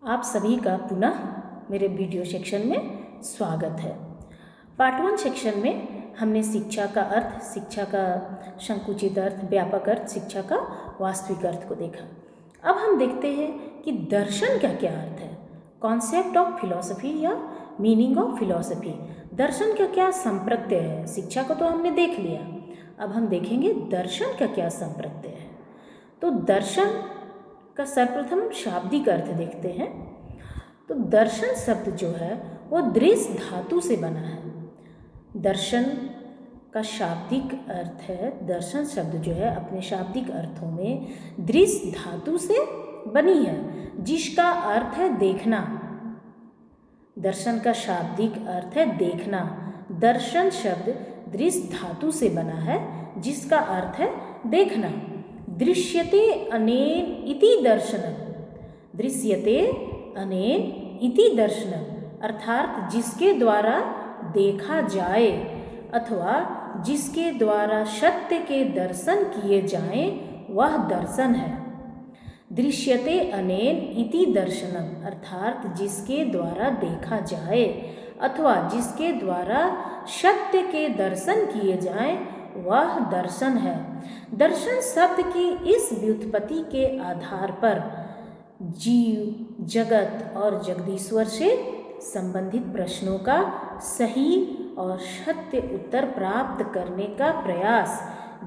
आप सभी का पुनः मेरे वीडियो सेक्शन में स्वागत है। पार्ट 1 सेक्शन में हमने शिक्षा का अर्थ, शिक्षा का संकुचित अर्थ, व्यापक अर्थ, शिक्षा का वास्तविक अर्थ को देखा। अब हम देखते हैं कि दर्शन का क्या अर्थ है। कॉन्सेप्ट ऑफ फिलॉसफी या मीनिंग ऑफ फिलॉसफी, दर्शन का क्या संप्रत्यय है। शिक्षा को तो हमने देख लिया, अब हम देखेंगे दर्शन का क्या संप्रत्यय है। तो दर्शन का सर्वप्रथम शाब्दिक अर्थ देखते हैं। तो दर्शन शब्द जो है वो दृश्य धातु से बना है। दर्शन का शाब्दिक अर्थ है, दर्शन शब्द जो है अपने शाब्दिक अर्थों में दृश्य धातु से बनी है, जिसका अर्थ है देखना। दर्शन का शाब्दिक अर्थ है देखना। दर्शन शब्द दृश्य धातु से बना है, जिसका अर्थ है देखना। दृश्यते अनेन इति दर्शनम, दृश्यते अनेन इति दर्शनम, अर्थात जिसके द्वारा देखा जाए अथवा जिसके द्वारा सत्य के दर्शन किए जाएं, वह दर्शन है। दृश्यते अनेन इति दर्शनम, अर्थात जिसके द्वारा देखा जाए अथवा जिसके द्वारा सत्य के दर्शन किए जाएं, वह दर्शन है। दर्शन शब्द की इस व्युत्पत्ति के आधार पर जीव, जगत और जगदीश्वर से संबंधित प्रश्नों का सही और सत्य उत्तर प्राप्त करने का प्रयास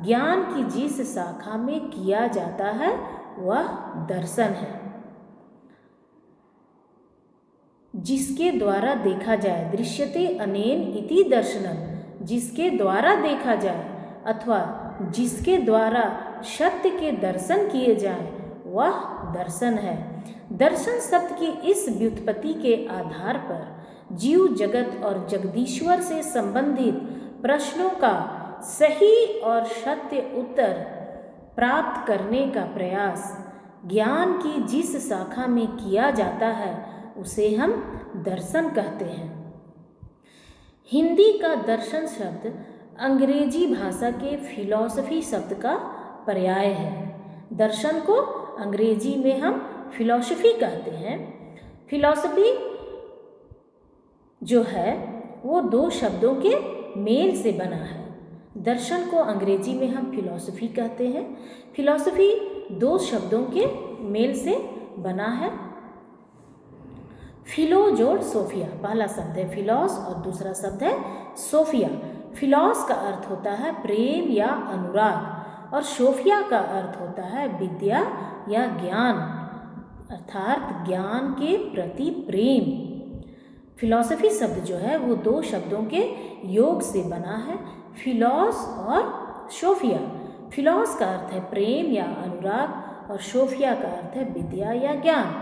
ज्ञान की जिस शाखा में किया जाता है, वह दर्शन है। जिसके द्वारा देखा जाए, दृश्यते अनेन इति दर्शनम, जिसके द्वारा देखा जाए अथवा जिसके द्वारा सत्य के दर्शन किए जाएं, वह दर्शन है। दर्शन शब्द की इस व्युत्पत्ति के आधार पर जीव, जगत और जगदीश्वर से संबंधित प्रश्नों का सही और सत्य उत्तर प्राप्त करने का प्रयास ज्ञान की जिस शाखा में किया जाता है, उसे हम दर्शन कहते हैं। हिंदी का दर्शन शब्द अंग्रेजी भाषा के फिलॉसफी शब्द का पर्याय है। दर्शन को अंग्रेजी में हम फिलॉसफी कहते हैं। फिलॉसफी जो है वो दो शब्दों के मेल से बना है। दर्शन को अंग्रेजी में हम फिलॉसफी कहते हैं। फिलॉसफी दो शब्दों के मेल से बना है। फिलो जोड़ सोफिया, पहला शब्द है फिलॉस और दूसरा शब्द है सोफिया। फिलॉस का अर्थ होता है प्रेम या अनुराग और सोफिया का अर्थ होता है विद्या या ज्ञान, अर्थात ज्ञान के प्रति प्रेम। फिलॉसफी शब्द जो है वो दो शब्दों के योग से बना है, फिलॉस और सोफिया। फिलॉस का अर्थ है प्रेम या अनुराग और सोफिया का अर्थ है विद्या या ज्ञान,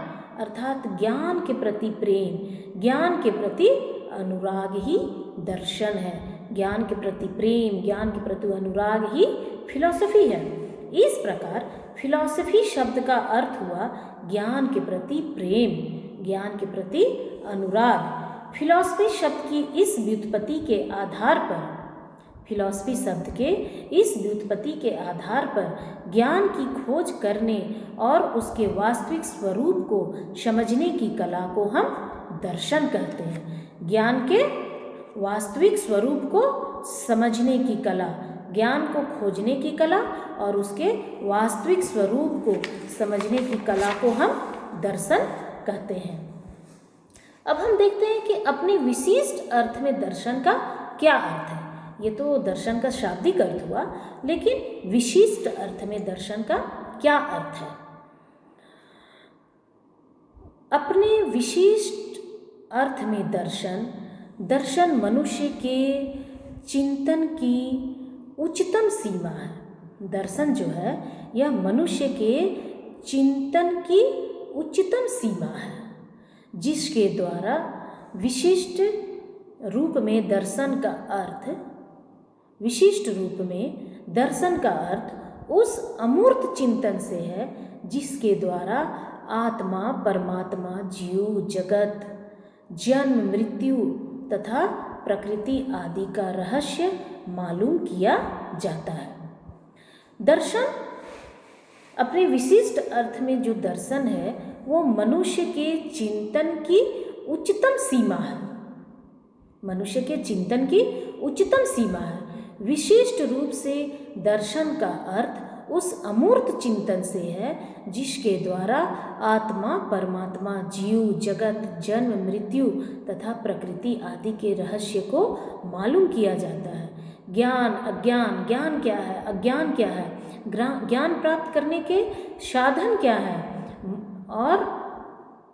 अर्थात ज्ञान के प्रति प्रेम, ज्ञान के प्रति अनुराग ही दर्शन है। ज्ञान के प्रति प्रेम, ज्ञान के प्रति अनुराग ही फिलॉसफी है। इस प्रकार फिलॉसफी शब्द का अर्थ हुआ ज्ञान के प्रति प्रेम, ज्ञान के प्रति अनुराग। फिलॉसफी शब्द की इस व्युत्पत्ति के आधार पर, फिलॉसफी शब्द के इस व्युत्पत्ति के आधार पर ज्ञान की खोज करने और उसके वास्तविक स्वरूप को समझने की कला को हम दर्शन कहते हैं। ज्ञान के वास्तविक स्वरूप को समझने की कला, ज्ञान को खोजने की कला और उसके वास्तविक स्वरूप को समझने की कला को हम दर्शन कहते हैं। अब हम देखते हैं कि अपने विशिष्ट अर्थ में दर्शन का क्या अर्थ है। ये तो दर्शन का शाब्दिक अर्थ हुआ, लेकिन विशिष्ट अर्थ में दर्शन का क्या अर्थ है। अपने विशिष्ट अर्थ में दर्शन मनुष्य के चिंतन की उच्चतम सीमा है। दर्शन जो है यह मनुष्य के चिंतन की उच्चतम सीमा है, जिसके द्वारा विशिष्ट रूप में दर्शन का अर्थ, विशिष्ट रूप में दर्शन का अर्थ उस अमूर्त चिंतन से है जिसके द्वारा आत्मा, परमात्मा, जीव, जगत, जन्म, मृत्यु तथा प्रकृति आदि का रहस्य मालूम किया जाता है। दर्शन अपने विशिष्ट अर्थ में जो दर्शन है वो मनुष्य के चिंतन की उच्चतम सीमा है। मनुष्य के चिंतन की उच्चतम सीमा है। विशिष्ट रूप से दर्शन का अर्थ उस अमूर्त चिंतन से है जिसके द्वारा आत्मा, परमात्मा, जीव, जगत, जन्म, मृत्यु तथा प्रकृति आदि के रहस्य को मालूम किया जाता है। ज्ञान, अज्ञान, ज्ञान क्या है, अज्ञान क्या है, ज्ञान प्राप्त करने के साधन क्या है, और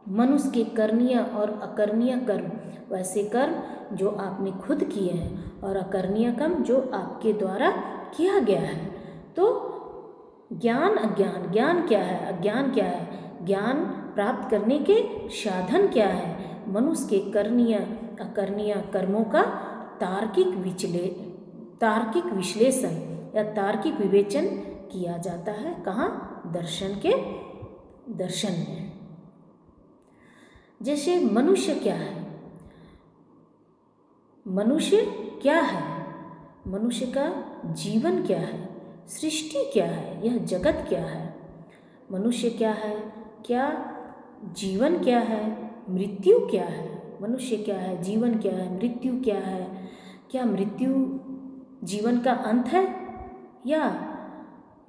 मनुष्य के करणीय और अकरणीय कर्म, वैसे कर्म जो आपने खुद किए हैं और अकरणीय कर्म जो आपके द्वारा किया गया है। तो ज्ञान, अज्ञान, ज्ञान क्या है, अज्ञान क्या है, ज्ञान प्राप्त करने के साधन क्या है, मनुष्य के करणीय अकरणीय कर्मों का तार्किक विश्लेषण या तार्किक विवेचन किया जाता है। कहाँ? दर्शन में। जैसे मनुष्य क्या है, मनुष्य क्या है, मनुष्य का जीवन क्या है, सृष्टि क्या है, यह जगत क्या है, मनुष्य क्या है, क्या जीवन क्या है, मृत्यु क्या है, मनुष्य क्या है, जीवन क्या है, मृत्यु क्या है, क्या मृत्यु जीवन का अंत है या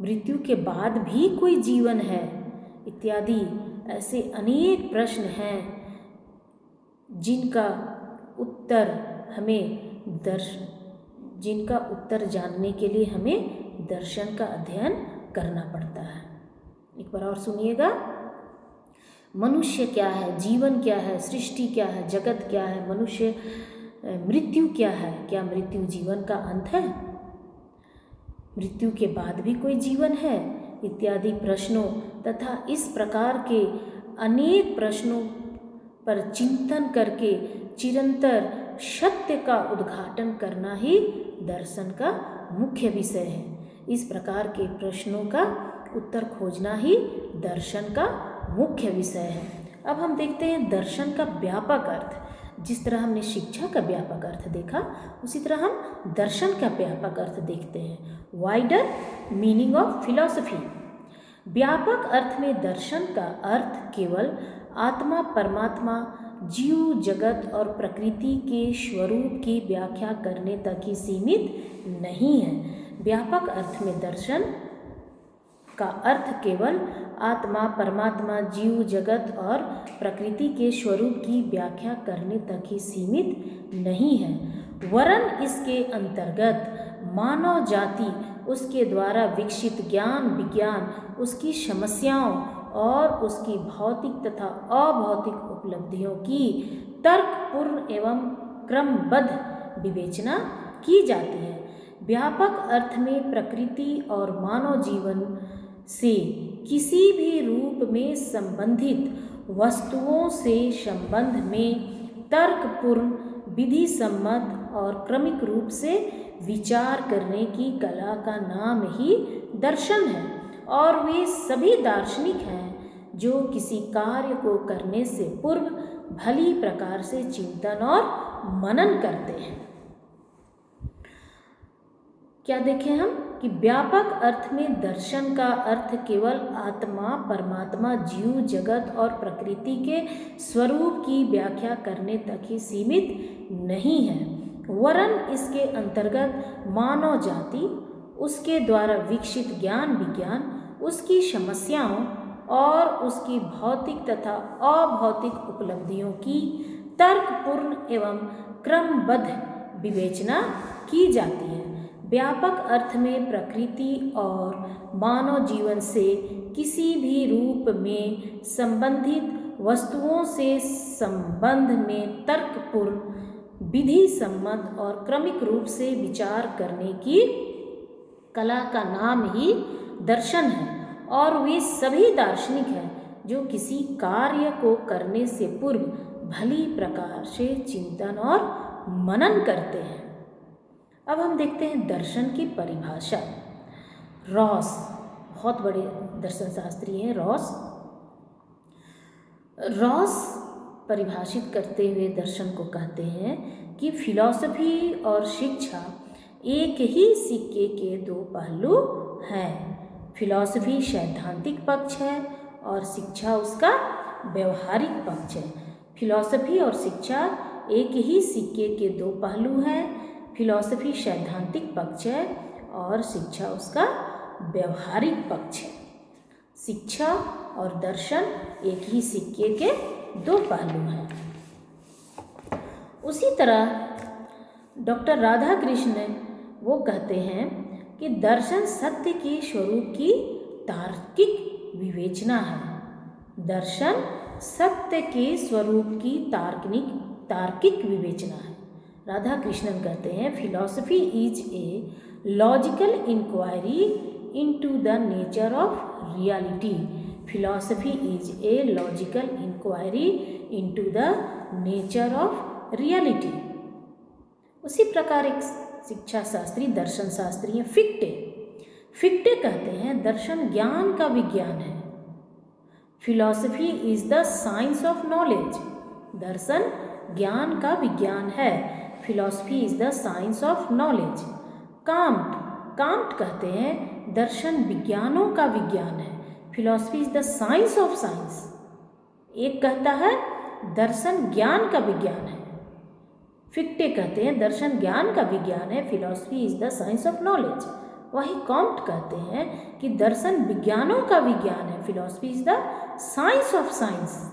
मृत्यु के बाद भी कोई जीवन है, इत्यादि ऐसे अनेक प्रश्न हैं जिनका उत्तर जानने के लिए हमें दर्शन का अध्ययन करना पड़ता है। एक बार और सुनिएगा। मनुष्य क्या है, जीवन क्या है, सृष्टि क्या है, जगत क्या है, मनुष्य, मृत्यु क्या है, क्या मृत्यु जीवन का अंत है, मृत्यु के बाद भी कोई जीवन है, इत्यादि प्रश्नों तथा इस प्रकार के अनेक प्रश्नों पर चिंतन करके चिरंतर सत्य का उद्घाटन करना ही दर्शन का मुख्य विषय है। इस प्रकार के प्रश्नों का उत्तर खोजना ही दर्शन का मुख्य विषय है। अब हम देखते हैं दर्शन का व्यापक अर्थ। जिस तरह हमने शिक्षा का व्यापक अर्थ देखा, उसी तरह हम दर्शन का व्यापक अर्थ देखते हैं। Wider meaning of philosophy. व्यापक अर्थ में दर्शन का अर्थ केवल आत्मा, परमात्मा, जीव, जगत और प्रकृति के स्वरूप की व्याख्या करने तक ही सीमित नहीं है। व्यापक अर्थ में दर्शन का अर्थ केवल आत्मा, परमात्मा, जीव, जगत और प्रकृति के स्वरूप की व्याख्या करने तक ही सीमित नहीं है, वरन इसके अंतर्गत मानव जाति, उसके द्वारा विकसित ज्ञान विज्ञान, उसकी समस्याओं और उसकी भौतिक तथा अभौतिक उपलब्धियों की तर्कपूर्ण एवं क्रमबद्ध विवेचना की जाती है। व्यापक अर्थ में प्रकृति और मानव जीवन से किसी भी रूप में संबंधित वस्तुओं से संबंध में तर्कपूर्ण, विधि सम्मत और क्रमिक रूप से विचार करने की कला का नाम ही दर्शन है। और वे सभी दार्शनिक हैं जो किसी कार्य को करने से पूर्व भली प्रकार से चिंतन और मनन करते हैं। क्या देखें हम कि व्यापक अर्थ में दर्शन का अर्थ केवल आत्मा, परमात्मा, जीव, जगत और प्रकृति के स्वरूप की व्याख्या करने तक ही सीमित नहीं है, वरन इसके अंतर्गत मानव जाति, उसके द्वारा विकसित ज्ञान विज्ञान, उसकी समस्याओं और उसकी भौतिक तथा अभौतिक उपलब्धियों की तर्कपूर्ण एवं क्रमबद्ध विवेचना की जाती है। व्यापक अर्थ में प्रकृति और मानव जीवन से किसी भी रूप में संबंधित वस्तुओं से संबंध में तर्कपूर्ण, विधि सम्मत और क्रमिक रूप से विचार करने की कला का नाम ही दर्शन है। और वे सभी दार्शनिक हैं जो किसी कार्य को करने से पूर्व भली प्रकार से चिंतन और मनन करते हैं। अब हम देखते हैं दर्शन की परिभाषा। रॉस बहुत बड़े दर्शन शास्त्री हैं। रॉस परिभाषित करते हुए दर्शन को कहते हैं कि फिलॉसफी और शिक्षा एक ही सिक्के के दो पहलू हैं। फिलॉसफी सैद्धांतिक पक्ष है और शिक्षा उसका व्यवहारिक पक्ष है। फिलॉसफी और शिक्षा एक ही सिक्के के दो पहलू हैं। फिलॉसफी सैद्धांतिक पक्ष है और शिक्षा उसका व्यवहारिक पक्ष है। शिक्षा और दर्शन एक ही सिक्के के दो पहलू हैं। उसी तरह डॉक्टर राधाकृष्ण वो कहते हैं कि दर्शन सत्य के स्वरूप की तार्किक विवेचना है। दर्शन सत्य के स्वरूप की तार्किक विवेचना है। राधाकृष्णन कहते हैं philosophy is a logical inquiry into the nature of reality. Philosophy is a logical inquiry into the nature of reality. उसी प्रकार एक शिक्षा शास्त्री दर्शन शास्त्री हैं फिक्टे कहते हैं दर्शन ज्ञान का विज्ञान है। Philosophy is the science of knowledge. दर्शन ज्ञान का विज्ञान है। Philosophy is the science of knowledge. Kant कहते हैं दर्शन विज्ञानों का विज्ञान है। Philosophy is the science of science. एक कहता है दर्शन ज्ञान का विज्ञान है। फिक्टे कहते हैं दर्शन ज्ञान का विज्ञान है। Philosophy is the science of knowledge. वही कॉम्ट कहते हैं कि दर्शन विज्ञानों का विज्ञान है। Philosophy is the science of science.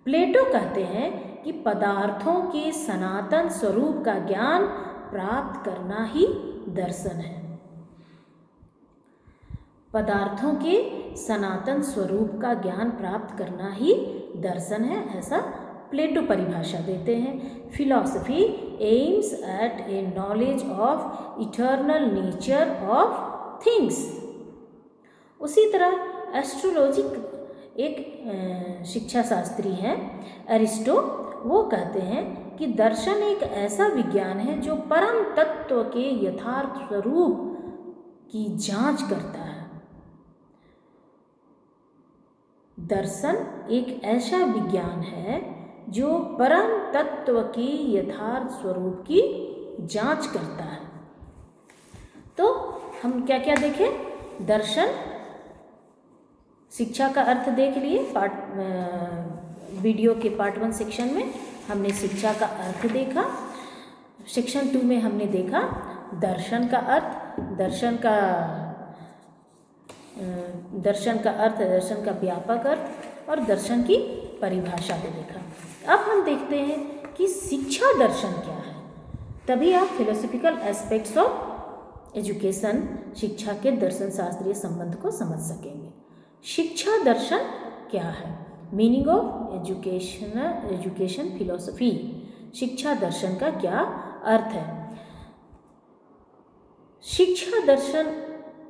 Plato कहते हैं कि पदार्थों के सनातन स्वरूप का ज्ञान प्राप्त करना ही दर्शन है। पदार्थों के सनातन स्वरूप का ज्ञान प्राप्त करना ही दर्शन है, ऐसा प्लेटो परिभाषा देते हैं। Philosophy aims at A knowledge of eternal nature of things. उसी तरह एस्ट्रोलॉजी एक शिक्षा शास्त्री हैं एरिस्टो, वो कहते हैं कि दर्शन एक ऐसा विज्ञान है जो परम तत्व के यथार्थ स्वरूप की जांच करता है। दर्शन एक ऐसा विज्ञान है जो परम तत्व के यथार्थ स्वरूप की जांच करता है। तो हम क्या क्या देखें? दर्शन शिक्षा का अर्थ देख लिए। वीडियो के पार्ट 1 सेक्शन में हमने शिक्षा का अर्थ देखा। सेक्शन 2 में हमने देखा दर्शन का अर्थ, दर्शन का अर्थ, दर्शन का व्यापक अर्थ और दर्शन की परिभाषा को देखा। अब हम देखते हैं कि शिक्षा दर्शन क्या है। तभी आप फिलोसॉफिकल एस्पेक्ट्स ऑफ एजुकेशन, शिक्षा के दर्शन शास्त्रीय संबंध को समझ सकेंगे। शिक्षा दर्शन क्या है? Meaning of education philosophy. शिक्षा दर्शन का क्या अर्थ है? शिक्षा दर्शन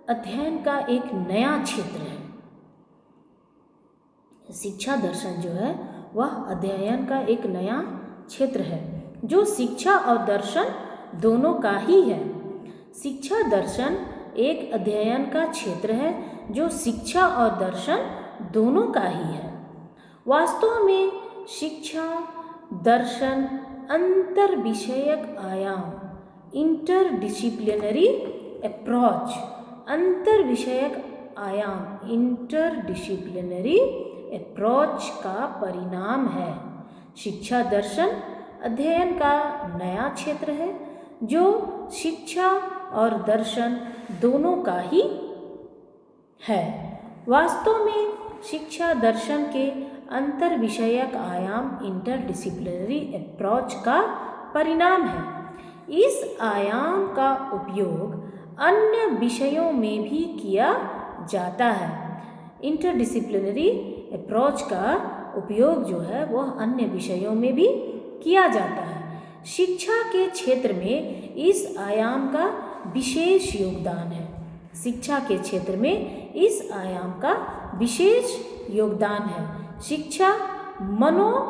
अध्ययन का एक नया क्षेत्र है। शिक्षा दर्शन जो है वह अध्ययन का एक नया क्षेत्र है जो शिक्षा और दर्शन दोनों का ही है। शिक्षा दर्शन एक अध्ययन का क्षेत्र है जो शिक्षा और दर्शन दोनों का ही है। वास्तव में शिक्षा दर्शन अंतर विषयक आयाम, इंटरडिसिप्लिनरी अप्रोच, अंतर विषयक आयाम, इंटरडिसिप्लिनरी अप्रोच का परिणाम है। शिक्षा दर्शन अध्ययन का नया क्षेत्र है जो शिक्षा और दर्शन दोनों का ही है। वास्तव में शिक्षा दर्शन के अंतर विषयक आयाम, इंटरडिसिप्लिनरी अप्रोच का परिणाम है। इस आयाम का उपयोग अन्य विषयों में भी किया जाता है। इंटरडिसिप्लिनरी अप्रोच का उपयोग जो है वह अन्य विषयों में भी किया जाता है। शिक्षा के क्षेत्र में इस आयाम का विशेष योगदान है। शिक्षा के क्षेत्र में इस आयाम का विशेष योगदान है। शिक्षा मनोविज्ञान,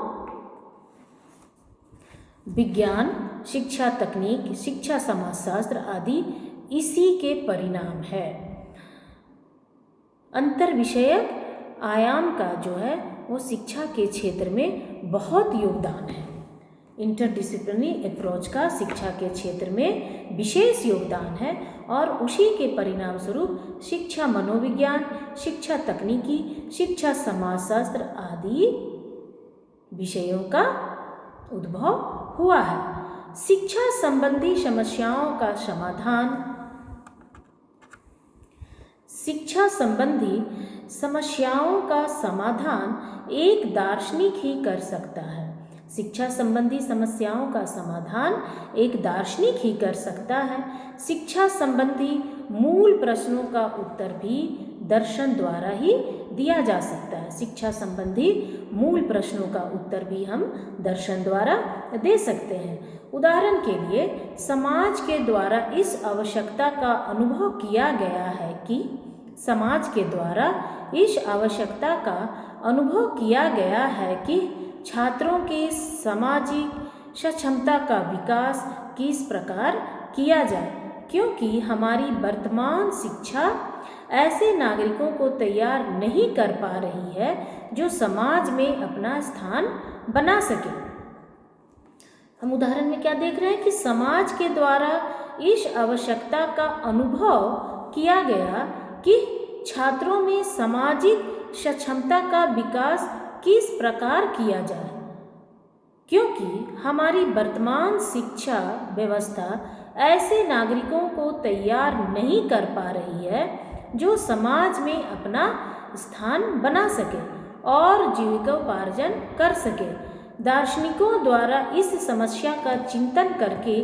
शिक्षा तकनीक, शिक्षा समाजशास्त्र आदि इसी के परिणाम है। अंतर विषयक आयाम का जो है वो शिक्षा के क्षेत्र में बहुत योगदान है। इंटरडिसिप्लिनरी अप्रोच का शिक्षा के क्षेत्र में विशेष योगदान है और उसी के परिणाम स्वरूप शिक्षा मनोविज्ञान, शिक्षा तकनीकी, शिक्षा समाजशास्त्र आदि विषयों का उद्भव हुआ है। शिक्षा संबंधी समस्याओं का समाधान, शिक्षा संबंधी समस्याओं का समाधान एक दार्शनिक ही कर सकता है। शिक्षा संबंधी समस्याओं का समाधान एक दार्शनिक ही कर सकता है। शिक्षा संबंधी मूल प्रश्नों का उत्तर भी दर्शन द्वारा ही दिया जा सकता है। शिक्षा संबंधी मूल प्रश्नों का उत्तर भी हम दर्शन द्वारा दे सकते हैं। उदाहरण के लिए समाज के द्वारा इस आवश्यकता का अनुभव किया गया है कि समाज के द्वारा इस आवश्यकता का अनुभव किया गया है कि छात्रों के सामाजिक सक्षमता का विकास किस प्रकार किया जाए, क्योंकि हमारी वर्तमान शिक्षा ऐसे नागरिकों को तैयार नहीं कर पा रही है जो समाज में अपना स्थान बना सके। हम उदाहरण में क्या देख रहे हैं कि समाज के द्वारा इस आवश्यकता का अनुभव किया गया कि छात्रों में सामाजिक सक्षमता का विकास किस प्रकार किया जाए, क्योंकि हमारी वर्तमान शिक्षा व्यवस्था ऐसे नागरिकों को तैयार नहीं कर पा रही है जो समाज में अपना स्थान बना सके और जीविकोपार्जन कर सके। दार्शनिकों द्वारा इस समस्या का चिंतन करके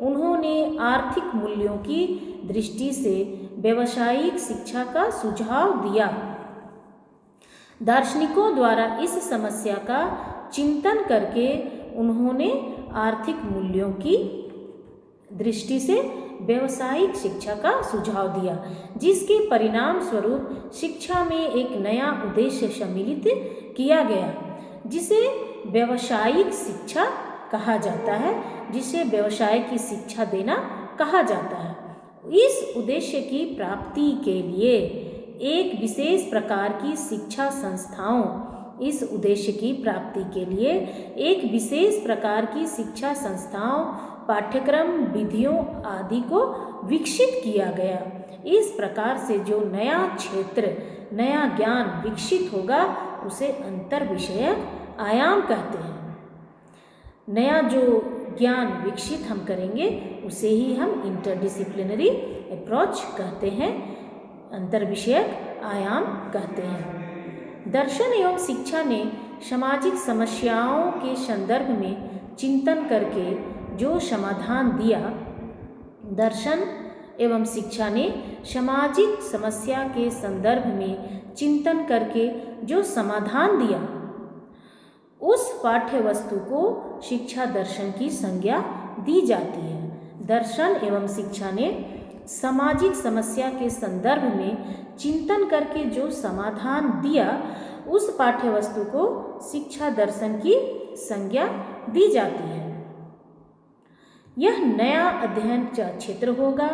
उन्होंने आर्थिक मूल्यों की दृष्टि से व्यावसायिक शिक्षा का सुझाव दिया। दार्शनिकों द्वारा इस समस्या का चिंतन करके उन्होंने आर्थिक मूल्यों की दृष्टि से व्यावसायिक शिक्षा का सुझाव दिया, जिसके परिणाम स्वरूप शिक्षा में एक नया उद्देश्य सम्मिलित किया गया, जिसे व्यावसायिक शिक्षा कहा जाता है, जिसे व्यवसाय की शिक्षा देना कहा जाता है। इस उद्देश्य की प्राप्ति के लिए एक विशेष प्रकार की शिक्षा संस्थाओं इस उद्देश्य की प्राप्ति के लिए एक विशेष प्रकार की शिक्षा संस्थाओं, पाठ्यक्रम, विधियों आदि को विकसित किया गया। इस प्रकार से जो नया क्षेत्र, नया ज्ञान विकसित होगा उसे अंतर विषयक आयाम कहते हैं। नया जो ज्ञान विकसित हम करेंगे उसे ही हम इंटरडिसिप्लिनरी अप्रोच कहते हैं, अंतर विषयक आयाम कहते हैं। दर्शन एवं शिक्षा ने सामाजिक समस्याओं के संदर्भ में चिंतन करके जो समाधान दिया, दर्शन एवं शिक्षा ने सामाजिक समस्या के संदर्भ में चिंतन करके जो समाधान दिया, उस पाठ्य वस्तु को शिक्षा दर्शन की संज्ञा दी जाती है। दर्शन एवं शिक्षा ने सामाजिक समस्या के संदर्भ में चिंतन करके जो समाधान दिया, उस पाठ्य वस्तु को शिक्षा दर्शन की संज्ञा दी जाती है। यह नया अध्ययन का क्षेत्र होगा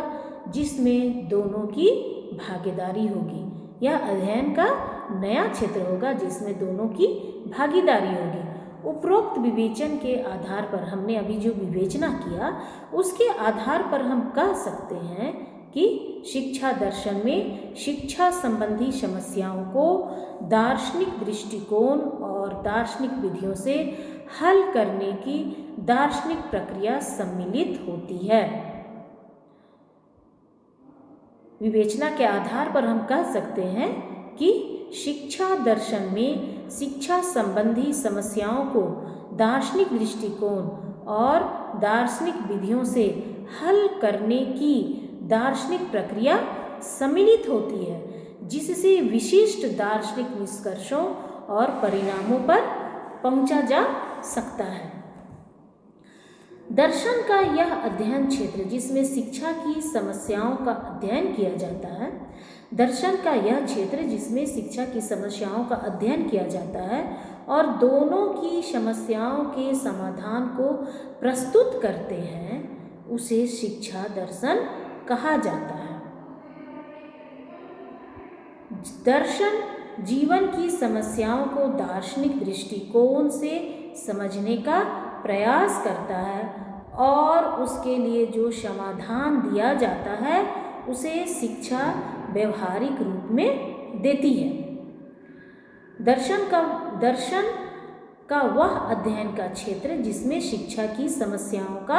जिसमें दोनों की भागीदारी होगी। यह अध्ययन का नया क्षेत्र होगा जिसमें दोनों की भागीदारी होगी। उपरोक्त विवेचन के आधार पर, हमने अभी जो विवेचना किया उसके आधार पर हम कह सकते हैं कि शिक्षा दर्शन में शिक्षा संबंधी समस्याओं को दार्शनिक दृष्टिकोण और दार्शनिक विधियों से हल करने की दार्शनिक प्रक्रिया सम्मिलित होती है। विवेचना के आधार पर हम कह सकते हैं कि शिक्षा दर्शन में शिक्षा संबंधी समस्याओं को दार्शनिक दृष्टिकोण और दार्शनिक विधियों से हल करने की दार्शनिक प्रक्रिया सम्मिलित होती है, जिससे विशिष्ट दार्शनिक निष्कर्षों और परिणामों पर पहुंचा जा सकता है। दर्शन का यह अध्ययन क्षेत्र जिसमें शिक्षा की समस्याओं का अध्ययन किया जाता है, दर्शन का यह क्षेत्र जिसमें शिक्षा की समस्याओं का अध्ययन किया जाता है और दोनों की समस्याओं के समाधान को प्रस्तुत करते हैं, उसे शिक्षा दर्शन कहा जाता है। दर्शन जीवन की समस्याओं को दार्शनिक दृष्टिकोण से समझने का प्रयास करता है और उसके लिए जो समाधान दिया जाता है उसे शिक्षा व्यवहारिक रूप में देती है। दर्शन का वह अध्ययन का क्षेत्र जिसमें शिक्षा की समस्याओं का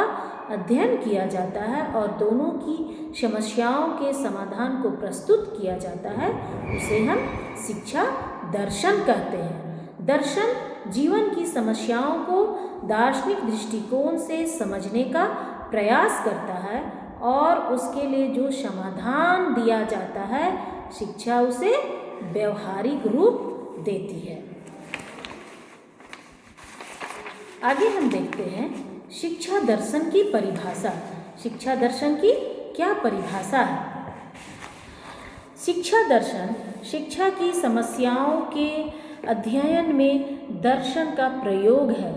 अध्ययन किया जाता है और दोनों की समस्याओं के समाधान को प्रस्तुत किया जाता है उसे हम शिक्षा दर्शन कहते हैं। दर्शन जीवन की समस्याओं को दार्शनिक दृष्टिकोण से समझने का प्रयास करता है और उसके लिए जो समाधान दिया जाता है शिक्षा उसे व्यवहारिक रूप देती है। आगे हम देखते हैं शिक्षा दर्शन की परिभाषा। शिक्षा दर्शन की क्या परिभाषा है? शिक्षा दर्शन शिक्षा की समस्याओं के अध्ययन में दर्शन का प्रयोग है।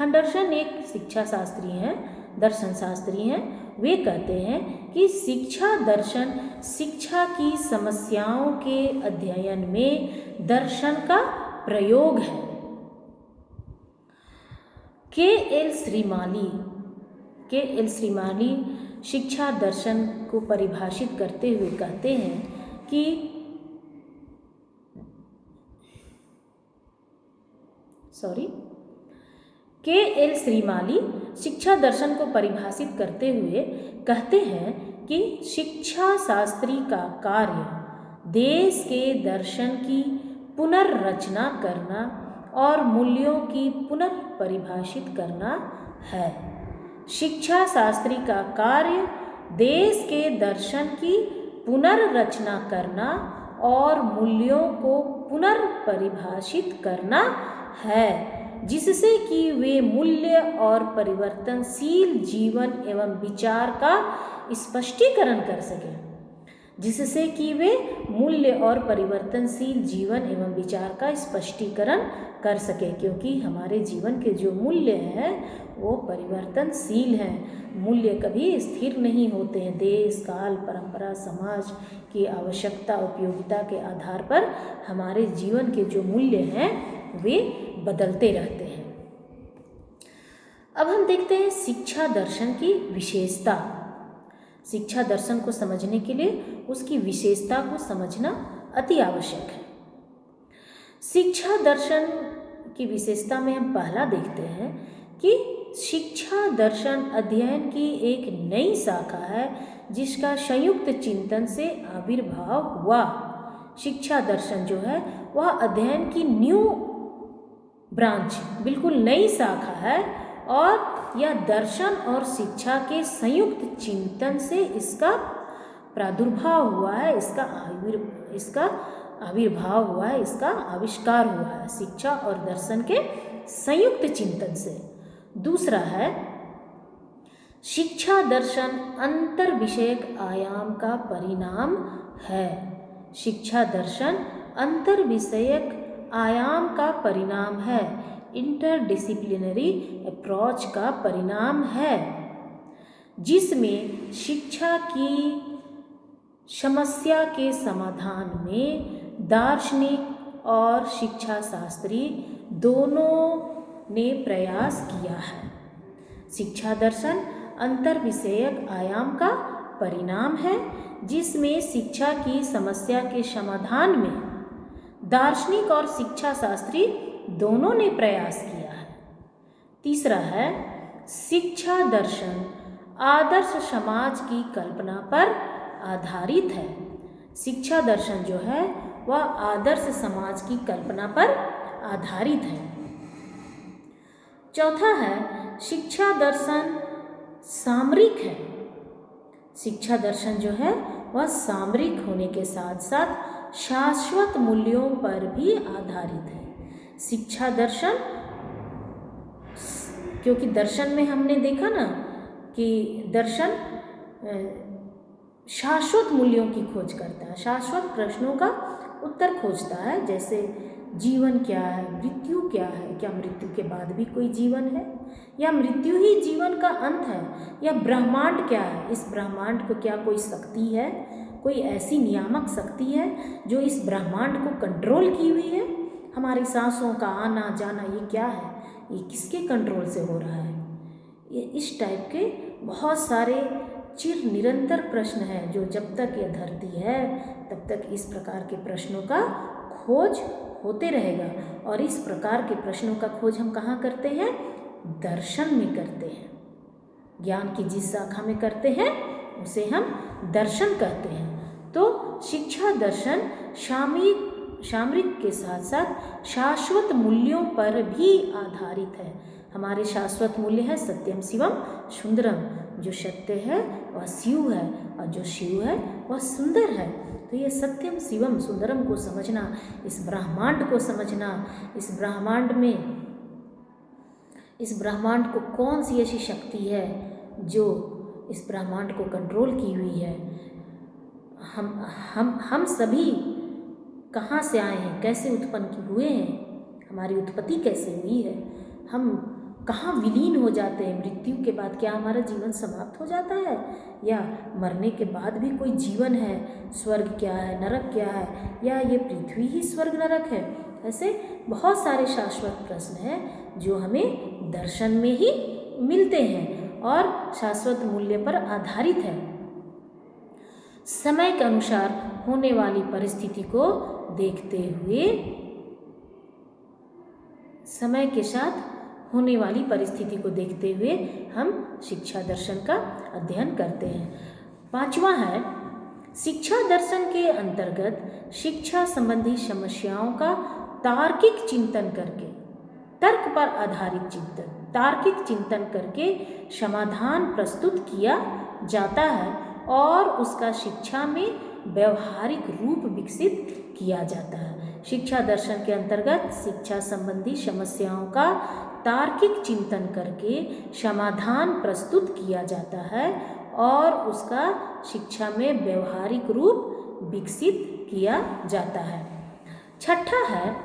हंडरसन एक शिक्षा शास्त्री हैं, दर्शन शास्त्री हैं। वे कहते हैं कि शिक्षा दर्शन शिक्षा की समस्याओं के अध्ययन में दर्शन का प्रयोग है। के.एल. श्रीमाली शिक्षा दर्शन को परिभाषित करते हुए कहते हैं कि के.एल. श्रीमाली शिक्षा दर्शन को परिभाषित करते हुए कहते हैं कि शिक्षा शास्त्री का कार्य देश के दर्शन की पुनर्रचना करना और मूल्यों की पुनर्परिभाषित करना है। शिक्षा शास्त्री का कार्य देश के दर्शन की पुनर्रचना करना और मूल्यों को पुनर्परिभाषित करना है, जिससे कि वे मूल्य और परिवर्तनशील जीवन एवं विचार का स्पष्टीकरण कर सकें। जिससे कि वे मूल्य और परिवर्तनशील जीवन एवं विचार का स्पष्टीकरण कर सके, क्योंकि हमारे जीवन के जो मूल्य हैं वो परिवर्तनशील हैं। मूल्य कभी स्थिर नहीं होते हैं। देश काल परंपरा समाज की आवश्यकता उपयोगिता के आधार पर हमारे जीवन के जो मूल्य हैं वे बदलते रहते हैं। अब हम देखते हैं शिक्षा दर्शन की विशेषता। शिक्षा दर्शन को समझने के लिए उसकी विशेषता को समझना अति आवश्यक है। शिक्षा दर्शन की विशेषता में हम पहला देखते हैं कि शिक्षा दर्शन अध्ययन की एक नई शाखा है जिसका संयुक्त चिंतन से आविर्भाव हुआ। शिक्षा दर्शन जो है वह अध्ययन की न्यू ब्रांच, बिल्कुल नई शाखा है और यह दर्शन और शिक्षा के संयुक्त चिंतन से इसका प्रादुर्भाव हुआ है, इसका आविर्भाव हुआ है, इसका आविष्कार हुआ है शिक्षा और दर्शन के संयुक्त चिंतन से। दूसरा है शिक्षा दर्शन अंतर विषयक आयाम का परिणाम है। शिक्षा दर्शन अंतर विषयक आयाम का परिणाम है, इंटरडिसिप्लिनरी अप्रोच का परिणाम है, जिसमें शिक्षा की समस्या के समाधान में दार्शनिक और शिक्षा शास्त्री दोनों ने प्रयास किया है। शिक्षा दर्शन अंतर विषयक आयाम का परिणाम है जिसमें शिक्षा की समस्या के समाधान में दार्शनिक और शिक्षा शास्त्री दोनों ने प्रयास किया है। तीसरा है शिक्षा दर्शन आदर्श समाज की कल्पना पर आधारित है। शिक्षा दर्शन जो है वह आदर्श समाज की कल्पना पर आधारित है। चौथा है शिक्षा दर्शन सामरिक है। शिक्षा दर्शन जो है वह सामरिक होने के साथ साथ शाश्वत मूल्यों पर भी आधारित है। शिक्षा दर्शन, क्योंकि दर्शन में हमने देखा ना कि दर्शन शाश्वत मूल्यों की खोज करता है, शाश्वत प्रश्नों का उत्तर खोजता है। जैसे जीवन क्या है, मृत्यु क्या है, क्या मृत्यु के बाद भी कोई जीवन है, या मृत्यु ही जीवन का अंत है, या ब्रह्मांड क्या है, इस ब्रह्मांड को क्या कोई शक्ति है, कोई ऐसी नियामक शक्ति है जो इस ब्रह्मांड को कंट्रोल की हुई है। हमारी सांसों का आना जाना ये क्या है, ये किसके कंट्रोल से हो रहा है। ये इस टाइप के बहुत सारे चिर निरंतर प्रश्न हैं जो जब तक ये धरती है तब तक इस प्रकार के प्रश्नों का खोज होते रहेगा। और इस प्रकार के प्रश्नों का खोज हम कहाँ करते हैं? दर्शन में करते हैं। ज्ञान की जिस शाखा में करते हैं उसे हम दर्शन कहते हैं। तो शिक्षा दर्शन सामरिक के साथ साथ शाश्वत मूल्यों पर भी आधारित है। हमारे शाश्वत मूल्य है सत्यम शिवम सुंदरम। जो सत्य है वह शिव है और जो शिव है वह सुंदर है। तो ये सत्यम शिवम सुंदरम को समझना, इस ब्रह्मांड को समझना, इस ब्रह्मांड को कौन सी ऐसी शक्ति है जो इस ब्रह्मांड को कंट्रोल की हुई है। हम सभी कहाँ से आए हैं, कैसे उत्पन्न हुए हैं, हमारी उत्पत्ति कैसे हुई है, हम कहाँ विलीन हो जाते हैं, मृत्यु के बाद क्या हमारा जीवन समाप्त हो जाता है या मरने के बाद भी कोई जीवन है, स्वर्ग क्या है, नरक क्या है, या ये पृथ्वी ही स्वर्ग नरक है। ऐसे बहुत सारे शाश्वत प्रश्न हैं जो हमें दर्शन में ही मिलते हैं और शाश्वत मूल्य पर आधारित है। समय के अनुसार होने वाली परिस्थिति को देखते हुए, समय के साथ होने वाली परिस्थिति को देखते हुए हम शिक्षा दर्शन का अध्ययन करते हैं। 5वां है शिक्षा दर्शन के अंतर्गत शिक्षा संबंधी समस्याओं का तार्किक चिंतन करके, तर्क पर आधारित चिंतन, तार्किक चिंतन करके समाधान प्रस्तुत किया जाता है और उसका शिक्षा में व्यवहारिक रूप विकसित किया जाता है। शिक्षा दर्शन के अंतर्गत शिक्षा संबंधी समस्याओं का तार्किक चिंतन करके समाधान प्रस्तुत किया जाता है और उसका शिक्षा में व्यवहारिक रूप विकसित किया जाता है। 6ठा है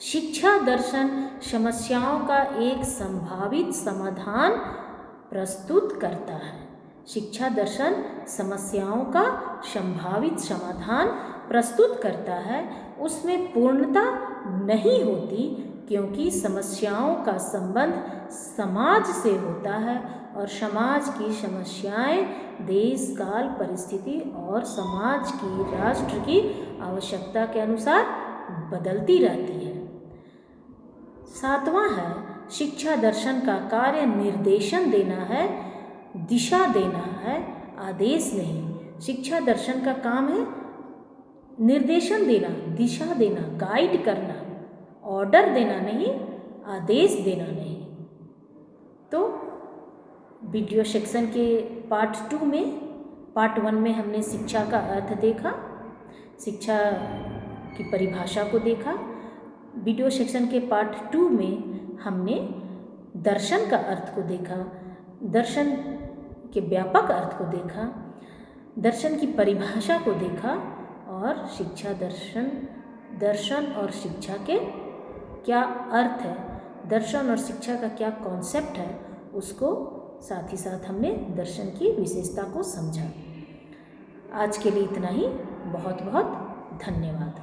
शिक्षा दर्शन समस्याओं का एक संभावित समाधान प्रस्तुत करता है। शिक्षा दर्शन समस्याओं का संभावित समाधान प्रस्तुत करता है। उसमें पूर्णता नहीं होती क्योंकि समस्याओं का संबंध समाज से होता है और समाज की समस्याएं देश काल परिस्थिति और समाज की, राष्ट्र की आवश्यकता के अनुसार बदलती रहती है। 7वां है शिक्षा दर्शन का कार्य निर्देशन देना है, दिशा देना है, आदेश नहीं। शिक्षा दर्शन का काम है निर्देशन देना, दिशा देना, गाइड करना, ऑर्डर देना नहीं, आदेश देना नहीं। तो वीडियो सेक्शन के पार्ट 1 में हमने शिक्षा का अर्थ देखा, शिक्षा की परिभाषा को देखा। वीडियो सेक्शन के पार्ट 2 में हमने दर्शन का अर्थ को देखा, दर्शन के व्यापक अर्थ को देखा, दर्शन की परिभाषा को देखा और शिक्षा दर्शन और शिक्षा के क्या अर्थ है, दर्शन और शिक्षा का क्या कॉन्सेप्ट है, उसको साथ ही साथ हमने दर्शन की विशेषता को समझा। आज के लिए इतना ही। बहुत बहुत धन्यवाद।